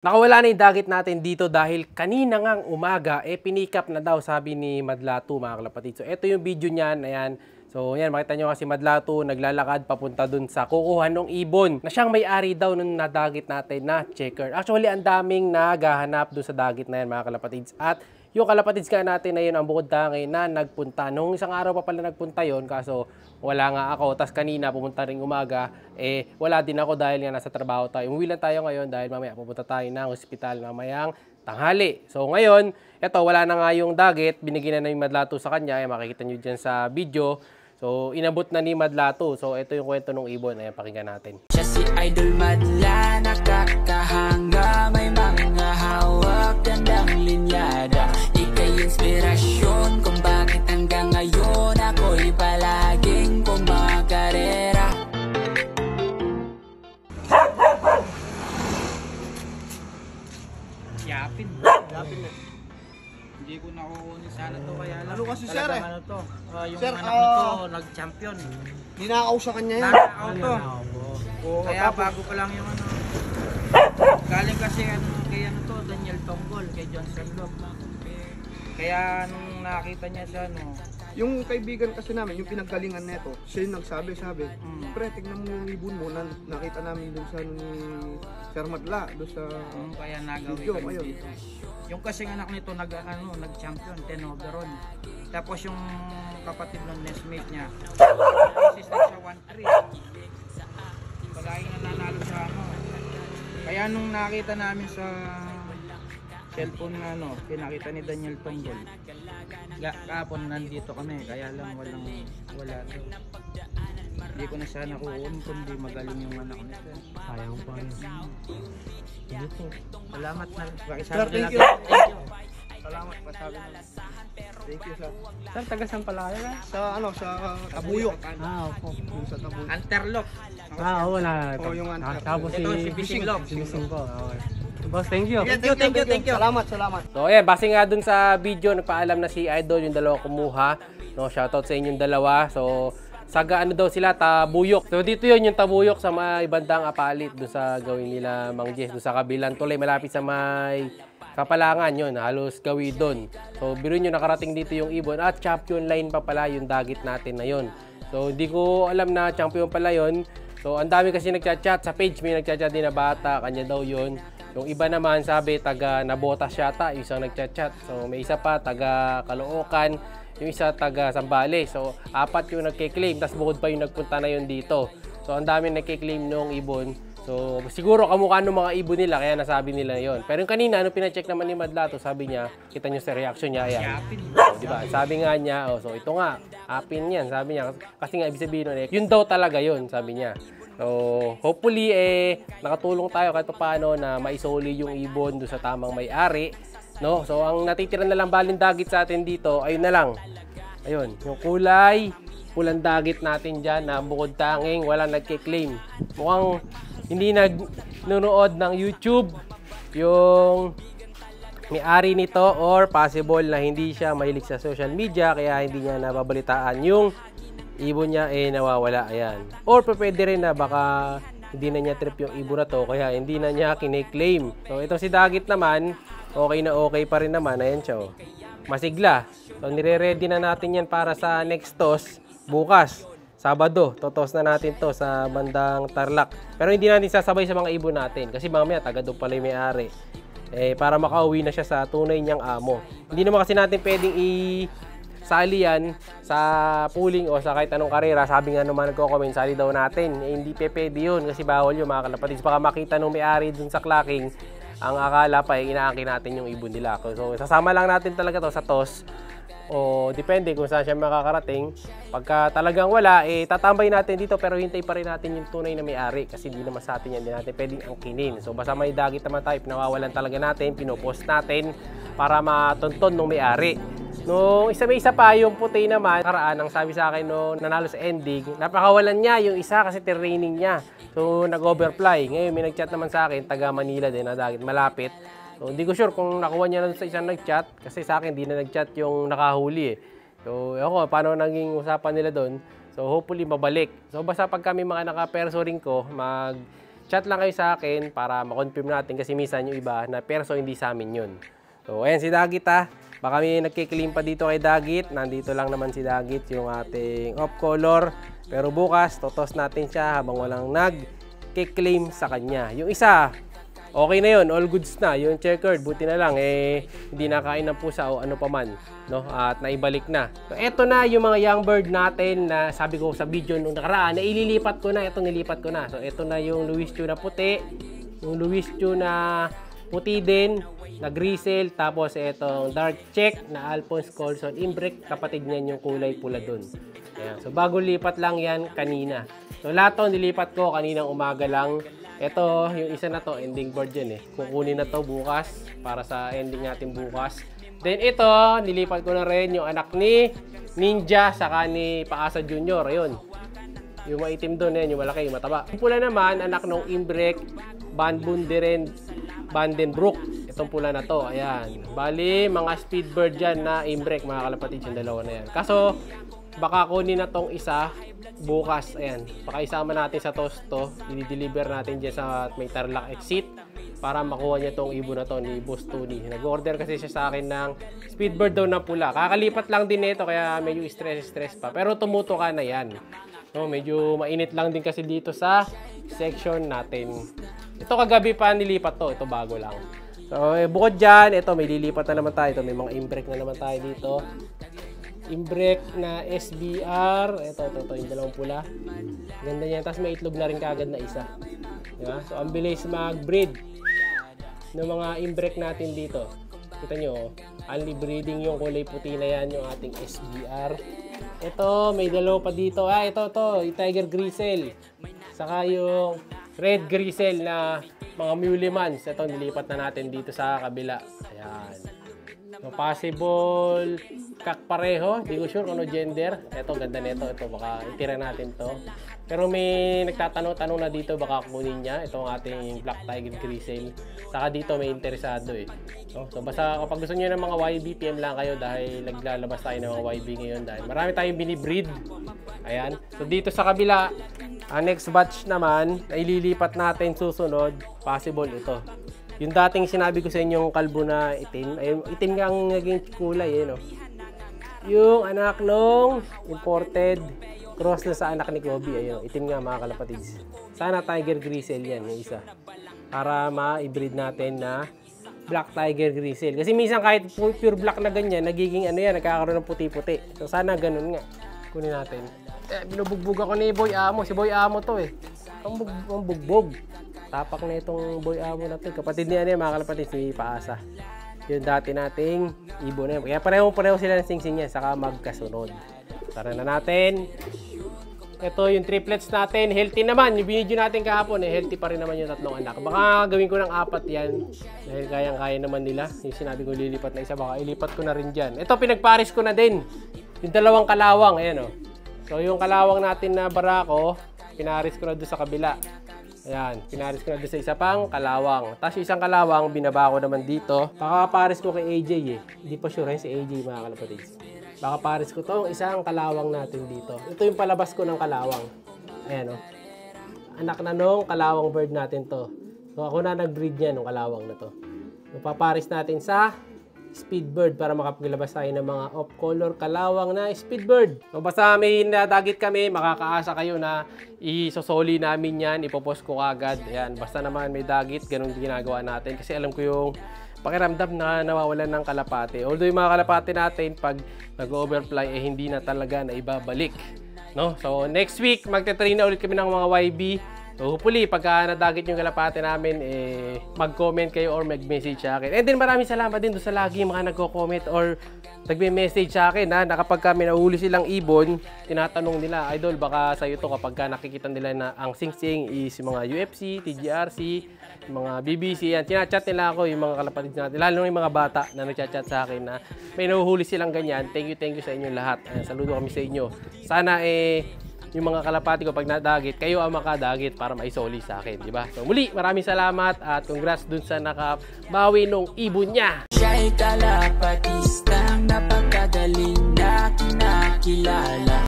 Nakawala na yung dagit natin dito dahil kanina ngang umaga, pinikap na daw sabi ni Madlatu mga kalapatid. So, ito yung video niyan, ayan. So, yan, makita nyo kasi Madlatu naglalakad papunta dun sa kukuha ng ibon na siyang may-ari daw nung nadagit natin na checker. Actually, ang daming naghahanap dun sa dagit na yan mga kalapatids. At yung kalapatids nga natin na yun ang bukod tangay na nagpunta. Nung isang araw pa pala nagpunta yon, kaso wala nga ako. Tapos kanina pumunta rin umaga, wala din ako dahil nga nasa trabaho tayo. Umuwi lang tayo ngayon dahil mamaya pupunta tayo ng ospital mamayang tanghali. So ngayon, eto wala na nga yung dagit, binigyan na ng Madlatu sa kanya. Makikita nyo dyan sa video. So inabot na ni Madlatu. So ito yung kwento ng ibon. Ayan, pakinggan natin. Siya si Idol Madla, nakakahanga, may mga hawak, gandang linyada. Ika'y inspirasyon kung bakit hanggang ngayon ako'y palaging kumakarera. Yapin na. Hindi ko nakukunin sana to kaya lang. Ano kasi sir Ano to? Yung Sir, anak nito nag-champion. ninakaw sa kanya yan. Nakakaw to. Oo, Kaya tapos, bago pa lang yung ano. Galing kasi kay ano to, Daniel Tonggol, kay Johnson Love. Kaya nung nakita niya siya, yung kaibigan kasi namin, yung pinaggalingan neto, siya yung nagsabi, pre, tignan mo yung ibon mo, nakita namin dun sa ni Sir Madla, dun sa kaya video, nagawin ayun. dito. Yung kasing anak nito nag-champion 10 overall. Tapos yung kapatid ng nestmate niya, assistant siya 1-3. Palaging nananalo sa Kaya nung nakita namin sa cellphone na pinakita ni Daniel Tonggol. Kapon nandito kami, kaya lang wala. Hindi ko na sana kukunin kundi magaling yung anak nito. Sayang pa rin. Salamat na. Sir, thank you. Salamat pa sabi na. Thank you, sir. Sir, taga saan pala kayo? Sa sa Tabuyok. Opo. Yung sa Tabuyok. Anterlock. Oo na. Oo, yung answer. Tapos Ito si Bising Log. Bising ko. Okay. Boss, thank you. Thank you. Salamat. So ayan, base nga dun sa video, nagpaalam na si Idol, yung dalawa kumuha. Shoutout sa inyong dalawa. So, saga ano daw sila, Tabuyok. So dito yun, yung Tabuyok sa may bandang Apalit, dun sa gawin nila Mang Jess, dun sa kabilang tulay, malapit sa may Kapalangan yun, halos gawi doon. So biro nyo nakarating dito yung ibon at champion line pa pala yung dagit natin na yun. So hindi ko alam na champion pala yun. So ang dami kasi nagchat-chat sa page, may nagchat-chat din na bata, kanya daw yun. Yung iba naman sabi taga Nabotas yata, yung isang nagchat-chat. So may isa pa taga Caloocan, yung isa taga Sambales. So apat yung nagke-claim, tapos bukod pa yung nagpunta na yun dito. So ang dami nagke-claim nung ibon. So siguro kamukha ng mga ibon nila kaya nasabi nila yon. Pero yung kanina nung pina-check naman ni Madlatu, sabi niya, kita niyo sa reaction niya, ayan. So, di ba? Sabi nga niya, so ito nga, apin yan, sabi niya. Kasi nga ibig sabihin nun, yun daw talaga yun, sabi niya. So hopefully nakatulong tayo kahit paano na maisoli yung ibon doon sa tamang may-ari, no? So ang natitira na lang balindagit sa atin dito, ayun na lang. Ayun, yung kulay pulang dagit natin dyan na bukod tanging walang nagke-claim. Mukhang hindi nanonood ng YouTube yung may-ari nito or possible na hindi siya mahilig sa social media kaya hindi niya nababalitaan yung ibon niya nawawala. Ayan. Or pwede rin na baka hindi na niya trip yung ibon na to kaya hindi na niya kine-claim. So ito si dagit naman, okay na okay pa rin naman. Ayan siya. Masigla. So nire-ready na natin yan para sa next toss. Bukas, Sabado, totos na natin to sa bandang Tarlac. Pero hindi natin sasabay sa mga ibon natin kasi mamaya taga doon pala yung may-ari. Para makauwi na siya sa tunay niyang amo. Hindi naman kasi natin pwedeng isali yan sa pooling o sa kahit anong karera. Sabi nga naman nagko-comment, sali daw natin. Hindi pwede yun kasi bawal yun mga kalapatids. Baka makita nung may-ari dun sa clacking, ang akala pa inaangkin natin yung ibon nila. So sasama lang natin talaga to sa toss. O depende kung saan siya makakarating. Pagka talagang wala, tatambay natin dito pero hintay pa rin natin yung tunay na may-ari kasi hindi naman sa atin yan, hindi natin pwedeng angkinin. So basta may dagit naman tayo, pinawawalan talaga natin, pinopost natin para matunton ng may-ari. Nung may isa pa yung puti naman, karaan ang sabi sa akin nung nanalo sa ending, napakawalan niya yung isa kasi training niya. So nag-overfly. Ngayon may nag-chat naman sa akin, taga Manila din na dagit malapit. So, hindi ko sure kung nakuha niya na sa isang nag-chat kasi sa akin hindi na nag-chat yung nakahuli So, ako, paano naging usapan nila doon. So, hopefully mabalik. So, basta pag kami mga naka-perso rin ko, chat lang kayo sa akin para ma-confirm natin kasi minsan yung iba na perso hindi sa amin yun. So, ayan si Dagit ha. Baka may nagkiklaim pa dito kay Dagit. Nandito lang naman si Dagit, yung ating off color. Pero bukas, totos natin siya habang walang nag-claim sa kanya. Yung isa, okay na yun, all goods na. Yung checkered, buti na lang, hindi nakain ng pusa o ano pa man. No? At naibalik na. So, eto na yung mga young bird natin na sabi ko sa video nung nakaraan na ililipat ko na. Ito nilipat ko na. So, eto na yung Louis Chu na puti. Yung Louis Chu na puti din, na grisel. Tapos itong dark check na Alphonse Colson Imbric. Kapatid niyan yung kulay pula dun. Ayan. So, bago lipat lang yan kanina. So, lahat to nilipat ko kaninang umaga lang. Ito, yung isa na to, ending board yan Kukunin na to bukas para sa ending natin bukas. Then ito, nilipat ko na rin yung anak ni Ninja saka ni Paasa Junior. Ayun. Yung maitim doon yung malaki, yung mataba. Yung pula naman, anak ng Imbric, Van Vandenbroek. Itong pula na to, ayan. Bali, mga speedbird dyan na Imbric, mga kalapatid yung dalawa na yan. Kaso, baka kunin na tong isa bukas, ayan. Pakaisama natin sa tosto, i-deliver natin dyan sa may Tarlac exit para makuha niya tong ibon na to ni Boss Tony. Nag-order kasi siya sa akin ng speedbird daw na pula. Kakalipat lang din nito kaya medyo stress pa. Pero tumuto ka na yan. No, medyo mainit lang din kasi dito sa section natin. Ito kagabi pa nilipat to. Ito bago lang. So, bukod dyan, ito may lilipat na naman tayo. Ito may mga Imbric na naman tayo dito. Imbric na SBR. Ito, yung dalawang pula. Ganda niyan. Tapos may itlog na rin kagad na isa. Diba? So, ang bilis mag-breed ng mga Imbric natin dito. Kita nyo, only breeding yung kulay puti na yan, yung ating SBR. Ito, may dalawa pa dito. Ito, yung Tiger Grisel. Saka yung Red Grisel na mga Mulemans. Ito, nilipat na natin dito sa kabila. Ayan. So, possible kakpareho. Hindi ko sure kung ano gender. Ito, ganda nito. Ito, baka itira natin to. Pero may nagtatanong-tanong na dito, baka kunin niya. Ito ang ating Black Tiger Grisel. Saka dito may interesado So, basta kapag gusto niyo ng mga YB, PM lang kayo dahil naglalabas tayo ng mga YB ngayon dahil marami tayong binibreed. Ayan. So, dito sa kabila, ang next batch naman, na ililipat natin susunod, possible ito. Yung dating sinabi ko sa inyo yung kalbo na itim, ayun, itim nga ang naging kulay, Yung anak nung imported cross na sa anak ni Kobe, ayun, itim nga mga kalapatids. Sana Tiger Grisel yan, yung isa. Para ma-breed natin na Black Tiger Grisel. Kasi minsan kahit pure black na ganyan, nagiging nagkakaroon ng puti-puti. So sana ganun nga. Kunin natin. Binubugbog ako ni Boy Amo. Si Boy Amo to Ang bugbog. Tapak na itong Boy Amo na to. Kapatid niya mga kalapatids, si Paasa. Yung dati nating ibon na yun. Kaya pareho sila ng sing-sing niya, saka magkasunod. Tara na natin. Ito yung triplets natin. Healthy naman. Yung binidyo natin kahapon, healthy pa rin naman yung tatlong anak. Baka gawin ko ng 4 yan. Dahil kayang-kaya naman nila. Yung sinabi ko lilipat na isa, baka ilipat ko na rin dyan. Ito, pinagparis ko na din. Yung dalawang kalawang. Ayan So, yung kalawang natin na barako, pinaris ko na doon sa kabila. Ayan, pinaris ko na doon sa isa pang kalawang. Tapos yung isang kalawang, binaba ko naman dito. Baka paris ko kay AJ Hindi pa sure si AJ mga kalapatids. Baka paris ko to isang kalawang natin dito. Ito yung palabas ko ng kalawang. Ayan Anak na nung kalawang bird natin to. So ako na nag-breed niya nung kalawang na to. So, paparis natin sa speedbird para makapaglabas tayo ng mga off-color kalawang na speedbird. So basta may nadagit kami, makakaasa kayo na isosoli namin yan, ipopost ko agad. Ayan, basta naman may dagit, ganun ginagawa natin. Kasi alam ko yung pakiramdam na nawawalan ng kalapate. Although yung mga kalapate natin, pag nag-overfly, hindi na talaga na ibabalik. So next week, magte-train na ulit kami ng mga YB. So hopefully, pagka nadagit yung kalapate namin, mag-comment kayo or mag-message sa akin. And then maraming salamat din doon sa lagi mga nagko-comment or nagme-message sa akin na kapag kami nahuli silang ibon, tinatanong nila, Idol, baka sa'yo to kapag nakikita nila na ang sing-sing is mga UFC, TGRC, mga BBC, yan. Chinachat nila ako yung mga kalapatid natin, lalo yung mga bata na nagchat-chat sa akin na may nahuhuli silang ganyan. Thank you sa inyo lahat. Saludo kami sa inyo. Sana yung mga kalapati ko pag nadagit, kayo ang makadagit para maisoli sa akin, di ba? So muli, maraming salamat at congrats dun sa nakabawi nung ibon niya. Siya'y kalapatistang napakagaling na kinakilala.